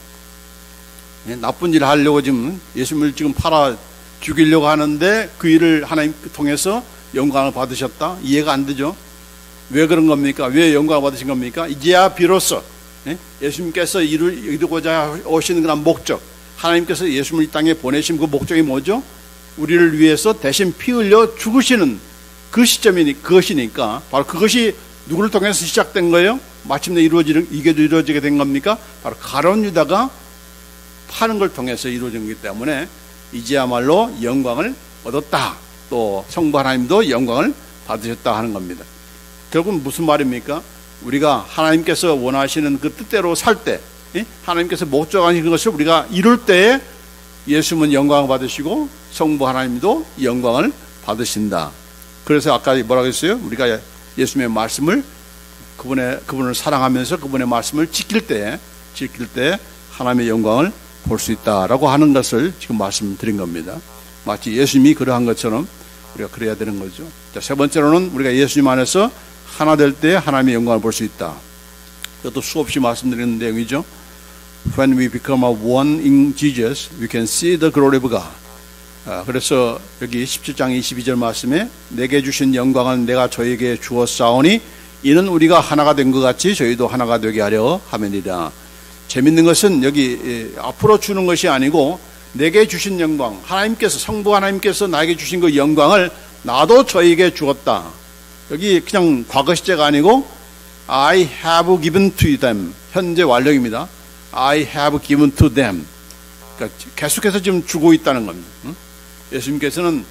나쁜 일을 하려고 지금 예수님을 지금 팔아 죽이려고 하는데 그 일을 하나님 통해서 영광을 받으셨다? 이해가 안 되죠? 왜 그런 겁니까? 왜 영광을 받으신 겁니까? 이제야 비로소 예수님께서 이루고자 오시는 그런 목적, 하나님께서 예수님을 이 땅에 보내신 그 목적이 뭐죠? 우리를 위해서 대신 피 흘려 죽으시는 그 시점이니 그것이니까 바로 그것이 누구를 통해서 시작된 거예요? 마침내 이게 이루어지게 된 겁니까? 바로 가룟 유다가 파는 걸 통해서 이루어진 거기 때문에 이제야말로 영광을 얻었다. 또 성부 하나님도 영광을 받으셨다 하는 겁니다. 결국은 무슨 말입니까? 우리가 하나님께서 원하시는 그 뜻대로 살 때, 하나님께서 목적하신 것을 우리가 이룰 때에 예수님은 영광을 받으시고 성부 하나님도 영광을 받으신다. 그래서 아까 뭐라고 했어요? 우리가 예수님의 말씀을 그분을 사랑하면서 그분의 말씀을 지킬 때 하나님의 영광을 볼 수 있다라고 하는 것을 지금 말씀드린 겁니다. 마치 예수님이 그러한 것처럼 우리가 그래야 되는 거죠. 자, 세 번째로는 우리가 예수님 안에서 하나 될 때 하나님의 영광을 볼 수 있다. 이것도 수없이 말씀드리는 내용이죠. When we become one in Jesus, we can see the glory of God. 그래서 여기 17장 22절 말씀에 내게 주신 영광은 내가 저에게 주었사오니 이는 우리가 하나가 된 것 같이 저희도 하나가 되게 하려 함이니라. 재밌는 것은 여기 앞으로 주는 것이 아니고 내게 주신 영광, 하나님께서 성부 하나님께서 나에게 주신 그 영광을 나도 저에게 주었다. 여기 그냥 과거 시제가 아니고 I have given to them. 현재 완료입니다. I have given to them. 그러니까 계속해서 지금 주고 있다는 겁니다. 예수님께서는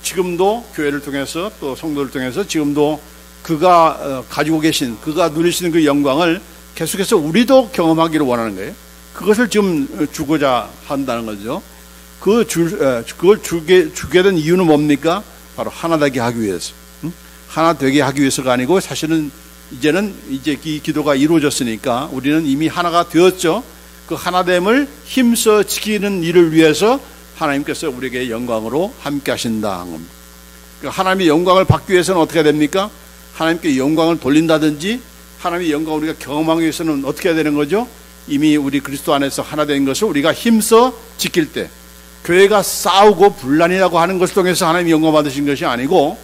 지금도 교회를 통해서 또 성도를 통해서 지금도 그가 가지고 계신, 그가 누리시는 그 영광을 계속해서 우리도 경험하기를 원하는 거예요. 그것을 지금 주고자 한다는 거죠. 그걸 주게 된 이유는 뭡니까? 바로 하나 되게 하기 위해서. 하나 되게 하기 위해서가 아니고 사실은 이제 이 기도가 이루어졌으니까 우리는 이미 하나가 되었죠. 그 하나됨을 힘써 지키는 일을 위해서 하나님께서 우리에게 영광으로 함께 하신다 한 겁니다. 그러니까 하나님의 영광을 받기 위해서는 어떻게 됩니까? 하나님께 영광을 돌린다든지 하나님의 영광을 우리가 경험하기 위해서는 어떻게 해야 되는 거죠? 이미 우리 그리스도 안에서 하나 된 것을 우리가 힘써 지킬 때, 교회가 싸우고 분란이라고 하는 것을 통해서 하나님의 영광 받으신 것이 아니고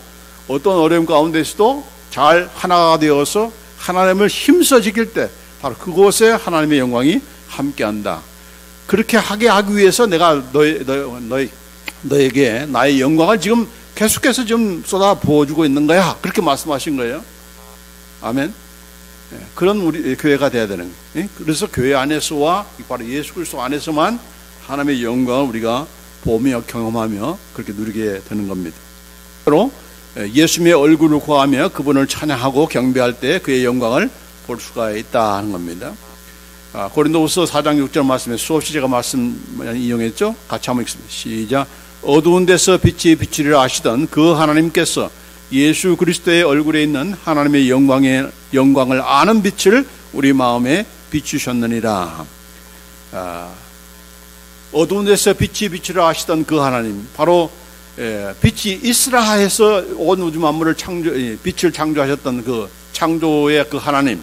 어떤 어려움 가운데서도 잘 하나가 되어서 하나님을 힘써 지킬 때 바로 그곳에 하나님의 영광이 함께한다. 그렇게 하게 하기 위해서 내가 너에게 나의 영광을 지금 계속해서 좀 쏟아 부어주고 있는 거야. 그렇게 말씀하신 거예요. 아멘. 그런 우리 교회가 돼야 되는 거예요. 그래서 교회 안에서와 바로 예수 그리스도 안에서만 하나님의 영광을 우리가 보며 경험하며 그렇게 누리게 되는 겁니다. 바로 예수님의 얼굴을 구하며 그분을 찬양하고 경배할 때 그의 영광을 볼 수가 있다 하는 겁니다. 고린도후서 4장 6절 말씀에 수없이 제가 말씀 인용했죠. 같이 한번 읽습니다. 시작. 어두운 데서 빛이 비추리라 하시던 그 하나님께서 예수 그리스도의 얼굴에 있는 하나님의 영광을 아는 빛을 우리 마음에 비추셨느니라. 어두운 데서 빛이 비추리라 하시던 그 하나님, 바로 빛이 있으라 해서 온 우주 만물을 빛을 창조하셨던 그 창조의 그 하나님,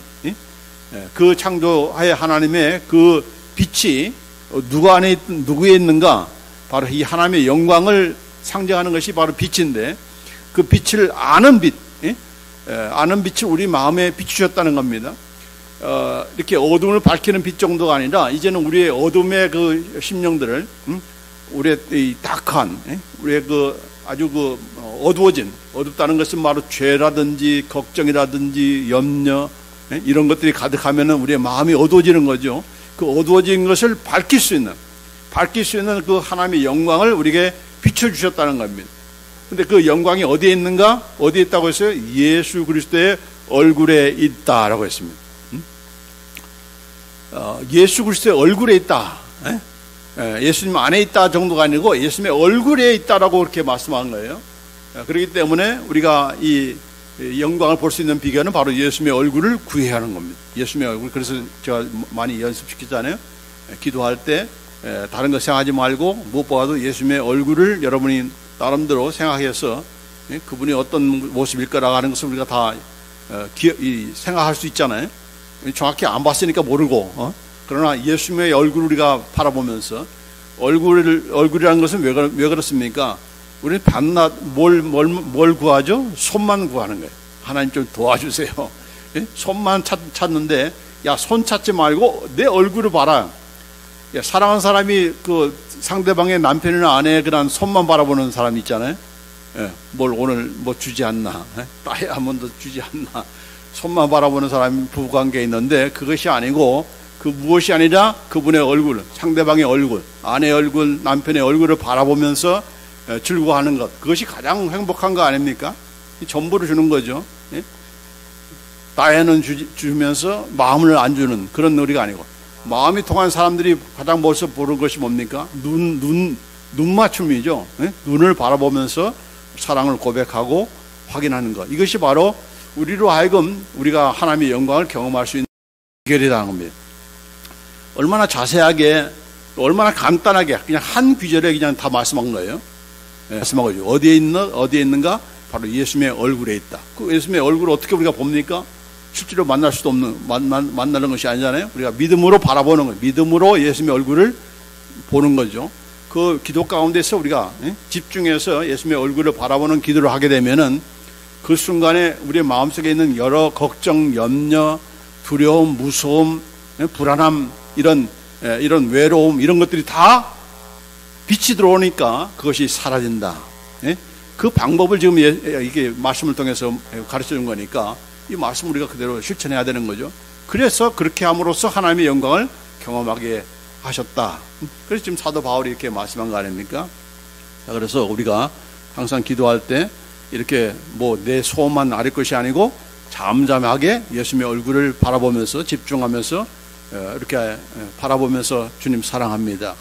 그 창조의 하나님의 그 빛이 누구에 있는가? 바로 이 하나님의 영광을 상징하는 것이 바로 빛인데 그 빛을 아는 빛, 아는 빛을 우리 마음에 비추셨다는 겁니다. 이렇게 어둠을 밝히는 빛 정도가 아니라 이제는 우리의 어둠의 그 심령들을, 우리의 이 딱한, 우리의 그 아주 그 어둡다는 것은 바로 죄라든지 걱정이라든지 염려, 이런 것들이 가득하면은 우리의 마음이 어두워지는 거죠. 그 어두워진 것을 밝힐 수 있는 그 하나님의 영광을 우리에게 비춰주셨다는 겁니다. 근데 그 영광이 어디에 있는가? 어디에 있다고 했어요? 예수 그리스도의 얼굴에 있다라고 했습니다. 예수 그리스도의 얼굴에 있다. 예수님 안에 있다 정도가 아니고 예수님의 얼굴에 있다라고 그렇게 말씀한 거예요. 그렇기 때문에 우리가 이 영광을 볼 수 있는 비결은 바로 예수님의 얼굴을 구해야 하는 겁니다. 예수님의 얼굴. 그래서 제가 많이 연습시키잖아요. 기도할 때 다른 거 생각하지 말고 무엇보다도 예수님의 얼굴을 여러분이 나름대로 생각해서 그분이 어떤 모습일 거라고 하는 것을 우리가 다 생각할 수 있잖아요. 정확히 안 봤으니까 모르고, 그러나 예수님의 얼굴을 우리가 바라보면서 얼굴이라는 것은 왜 그렇습니까? 우리는 밤낮 뭘 구하죠? 손만 구하는 거예요. 하나님 좀 도와주세요. 손만 찾는데, 야, 손 찾지 말고 내 얼굴을 봐라. 사랑하는 사람이 그 상대방의 남편이나 아내의 그런 손만 바라보는 사람이 있잖아요. 뭘 오늘 뭐 주지 않나, 다이아몬드 주지 않나, 손만 바라보는 사람이 부부관계에 있는데, 그것이 아니고 그 무엇이 아니라 그분의 얼굴, 상대방의 얼굴, 아내의 얼굴, 남편의 얼굴을 바라보면서 즐거워하는 것, 그것이 가장 행복한 거 아닙니까? 전부를 주는 거죠. 다이아는 주면서 마음을 안 주는 그런 놀이가 아니고, 마음이 통한 사람들이 가장 먼저 보는 것이 뭡니까? 눈 맞춤이죠. 눈을 바라보면서 사랑을 고백하고 확인하는 것. 이것이 바로 우리로 하여금 우리가 하나님의 영광을 경험할 수 있는 비결이라는 겁니다. 얼마나 자세하게, 얼마나 간단하게 그냥 한 귀절에 그냥 다 말씀한 거예요. 말씀한 거죠. 어디에 있는가? 바로 예수님의 얼굴에 있다. 그 예수님의 얼굴을 어떻게 우리가 봅니까? 실제로 만날 수도 없는, 만나는 것이 아니잖아요. 우리가 믿음으로 바라보는 거예요. 믿음으로 예수님의 얼굴을 보는 거죠. 그 기도 가운데서 우리가 집중해서 예수님의 얼굴을 바라보는 기도를 하게 되면은 그 순간에 우리의 마음속에 있는 여러 걱정, 염려, 두려움, 무서움, 불안함, 이런 외로움, 이런 것들이 다 빛이 들어오니까 그것이 사라진다. 그 방법을 지금 이게 말씀을 통해서 가르쳐 준 거니까 이 말씀 우리가 그대로 실천해야 되는 거죠. 그래서 그렇게 함으로써 하나님의 영광을 경험하게 하셨다. 그래서 지금 사도 바울이 이렇게 말씀한 거 아닙니까? 자, 그래서 우리가 항상 기도할 때 이렇게 뭐 내 소원만 아릴 것이 아니고 잠잠하게 예수님의 얼굴을 바라보면서 집중하면서 이렇게 바라보면서 주님 사랑합니다.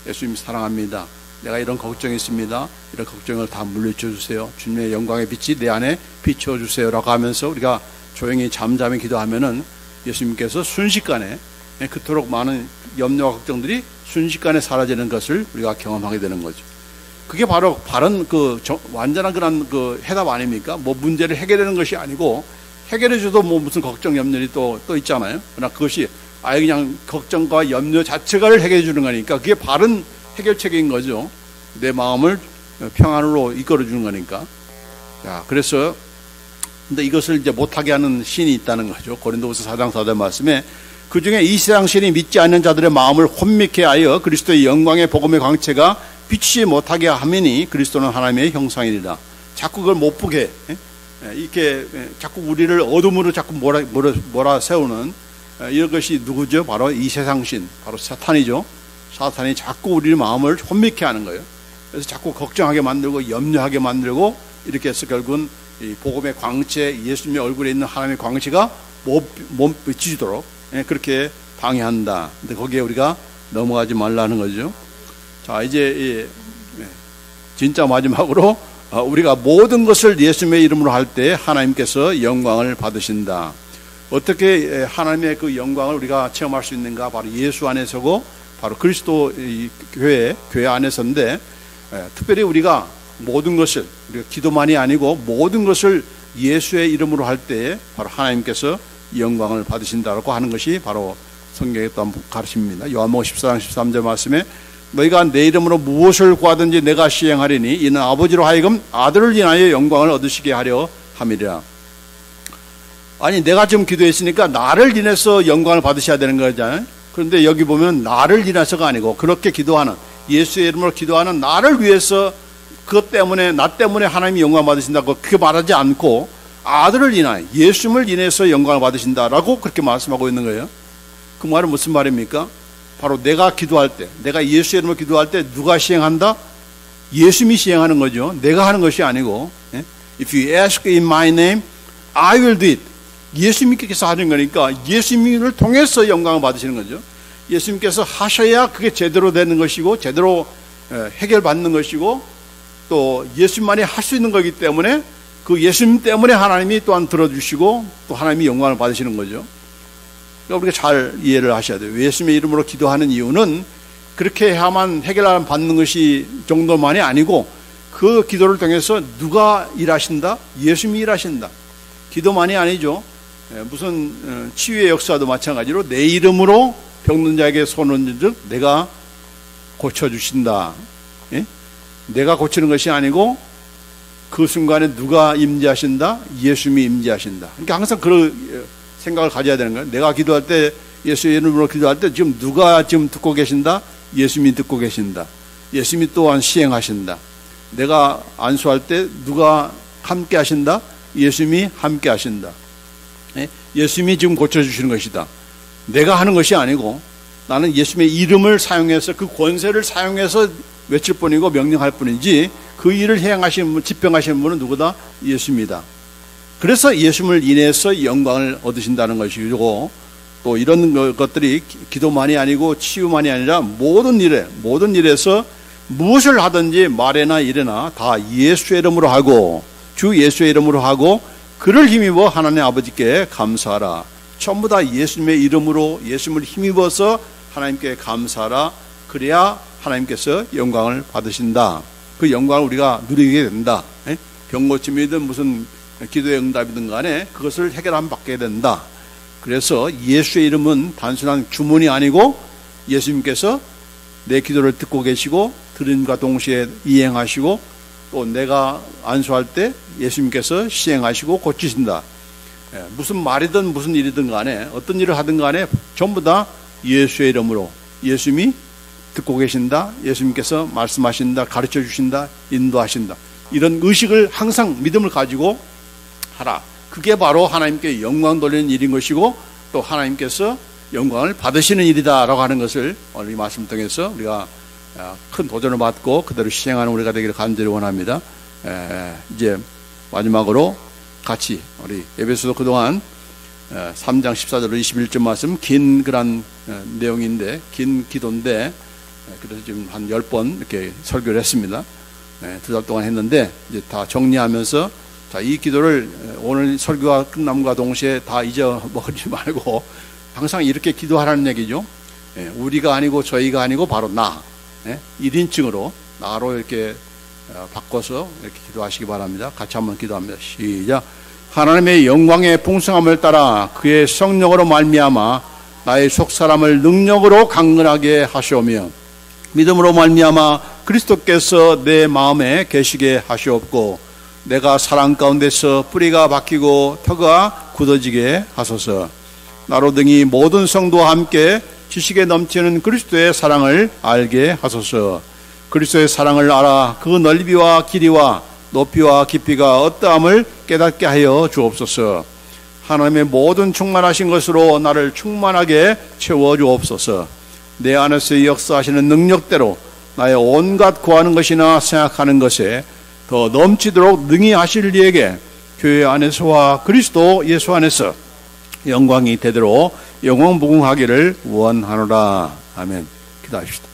예수님 사랑합니다. 내가 이런 걱정이 있습니다. 이런 걱정을 다 물리쳐 주세요. 주님의 영광의 빛이 내 안에 비춰 주세요라고 하면서 우리가 조용히 잠잠히 기도하면은 예수님께서 순식간에 그토록 많은 염려와 걱정들이 순식간에 사라지는 것을 우리가 경험하게 되는 거죠. 그게 바로 바른 완전한 그런 해답 아닙니까? 뭐 문제를 해결하는 것이 아니고, 해결해줘도 뭐 무슨 걱정 염려이 또 있잖아요. 그러나 그것이 아예 그냥 걱정과 염려 자체를 해결해 주는 거니까 그게 바른 해결책인 거죠. 내 마음을 평안으로 이끌어 주는 거니까. 자, 그래서 근데 이것을 이제 못하게 하는 신이 있다는 거죠. 고린도후서 4장 4절 말씀에 그 중에 이 세상 신이 믿지 않는 자들의 마음을 혼미케 하여 그리스도의 영광의 복음의 광채가 비치지 못하게 하매니 그리스도는 하나님의 형상이니라. 자꾸 그걸 못 보게 이렇게 자꾸 우리를 어둠으로 자꾸 몰아 세우는 이런 것이 누구죠? 바로 이 세상 신, 바로 사탄이죠. 사탄이 자꾸 우리 마음을 혼미케 하는 거예요. 그래서 자꾸 걱정하게 만들고 염려하게 만들고 이렇게 해서 결국은 이 복음의 광채, 예수님의 얼굴에 있는 하나님의 광채가 못 비치도록 그렇게 방해한다. 근데 거기에 우리가 넘어가지 말라는 거죠. 자, 이제 진짜 마지막으로 우리가 모든 것을 예수님의 이름으로 할 때 하나님께서 영광을 받으신다. 어떻게 하나님의 그 영광을 우리가 체험할 수 있는가? 바로 예수 안에서고 바로 그리스도 교회 안에서인데, 특별히 우리가 모든 것을, 우리가 기도만이 아니고 모든 것을 예수의 이름으로 할 때 바로 하나님께서 영광을 받으신다고 하는 것이 바로 성경의 또 가르침입니다. 요한복음 14장 13절 말씀에 너희가 내 이름으로 무엇을 구하든지 내가 시행하리니 이는 아버지로 하여금 아들을 인하여 영광을 얻으시게 하려 함이라. 아니, 내가 지금 기도했으니까 나를 인해서 영광을 받으셔야 되는 거잖아요. 그런데 여기 보면 나를 인해서가 아니고, 그렇게 기도하는, 예수의 이름으로 기도하는 나를 위해서, 그것 때문에, 나 때문에 하나님이 영광을 받으신다고 그렇게 말하지 않고 아들을 인하여, 예수님을 인해서 영광을 받으신다라고 그렇게 말씀하고 있는 거예요. 그 말은 무슨 말입니까? 바로 내가 기도할 때, 내가 예수의 이름으로 기도할 때 누가 시행한다? 예수님이 시행하는 거죠. 내가 하는 것이 아니고. If you ask in my name, I will do it. 예수님께서 하는 거니까 예수님을 통해서 영광을 받으시는 거죠. 예수님께서 하셔야 그게 제대로 되는 것이고 제대로 해결받는 것이고 또 예수님만이 할 수 있는 거기 때문에 그 예수님 때문에 하나님이 또한 들어주시고 또 하나님이 영광을 받으시는 거죠. 그러니까 우리가 잘 이해를 하셔야 돼요. 예수님의 이름으로 기도하는 이유는 그렇게 해야만 해결받는 것이 정도만이 아니고 그 기도를 통해서 누가 일하신다? 예수님이 일하신다. 기도만이 아니죠. 무슨 치유의 역사도 마찬가지로 내 이름으로 병든 자에게 손 얹은 즉 내가 고쳐주신다. 예? 내가 고치는 것이 아니고 그 순간에 누가 임재하신다? 예수님이 임재하신다. 그러니까 항상 그런 생각을 가져야 되는 거예요. 내가 기도할 때, 예수의 이름으로 기도할 때 지금 누가 지금 듣고 계신다? 예수님이 듣고 계신다. 예수님이 또한 시행하신다. 내가 안수할 때 누가 함께 하신다? 예수님이 함께 하신다. 예수님이 지금 고쳐주시는 것이다. 내가 하는 것이 아니고 나는 예수님의 이름을 사용해서 그 권세를 사용해서 외칠 뿐이고 명령할 뿐이지 그 일을 행하시는 분, 집행하시는 분은 누구다? 예수입니다. 그래서 예수님을 인해서 영광을 얻으신다는 것이고 또 이런 것들이 기도만이 아니고 치유만이 아니라 모든 일에서 무엇을 하든지 말에나 일에나 다 예수의 이름으로 하고 주 예수의 이름으로 하고 그를 힘입어 하나님 아버지께 감사하라. 전부 다 예수님의 이름으로 예수님을 힘입어서 하나님께 감사하라. 그래야 하나님께서 영광을 받으신다. 그 영광을 우리가 누리게 된다. 병고침이든 무슨 기도의 응답이든 간에 그것을 해결하면 받게 된다. 그래서 예수의 이름은 단순한 주문이 아니고 예수님께서 내 기도를 듣고 계시고 들음과 동시에 이행하시고 또 내가 안수할 때 예수님께서 시행하시고 고치신다. 무슨 말이든 무슨 일이든 간에 어떤 일을 하든 간에 전부 다 예수의 이름으로 예수님이 듣고 계신다. 예수님께서 말씀하신다. 가르쳐 주신다. 인도하신다. 이런 의식을 항상 믿음을 가지고 하라. 그게 바로 하나님께 영광 돌리는 일인 것이고 또 하나님께서 영광을 받으시는 일이다라고 하는 것을 오늘 이 말씀 통해서 우리가 큰 도전을 받고 그대로 시행하는 우리가 되기를 간절히 원합니다. 이제 마지막으로 같이 우리 에베소서 그동안 3장 14절로 21절 말씀 긴 그런 내용인데 긴 기도인데 그래서 지금 한 10번 이렇게 설교를 했습니다. 2달 동안 했는데 이제 다 정리하면서 자, 이 기도를 오늘 설교가 끝남과 동시에 다 잊어먹지 말고 항상 이렇게 기도하라는 얘기죠. 우리가 아니고 저희가 아니고 바로 나 1인칭으로 나로 이렇게 바꿔서 이렇게 기도하시기 바랍니다. 같이 한번 기도합니다. 시작. 하나님의 영광의 풍성함을 따라 그의 성령으로 말미암아 나의 속사람을 능력으로 강건하게 하시오며 믿음으로 말미암아 그리스도께서 내 마음에 계시게 하시옵고 내가 사랑 가운데서 뿌리가 박히고 터가 굳어지게 하소서. 나로 등이 모든 성도와 함께 지식에 넘치는 그리스도의 사랑을 알게 하소서. 그리스도의 사랑을 알아 그 넓이와 길이와 높이와 깊이가 어떠함을 깨닫게 하여 주옵소서. 하나님의 모든 충만하신 것으로 나를 충만하게 채워 주옵소서. 내 안에서 역사하시는 능력대로 나의 온갖 구하는 것이나 생각하는 것에 더 넘치도록 능히 하실 이에게 교회 안에서와 그리스도 예수 안에서 영광이 되도록 영원무궁하기를 원하노라. 아멘. 기도합시다.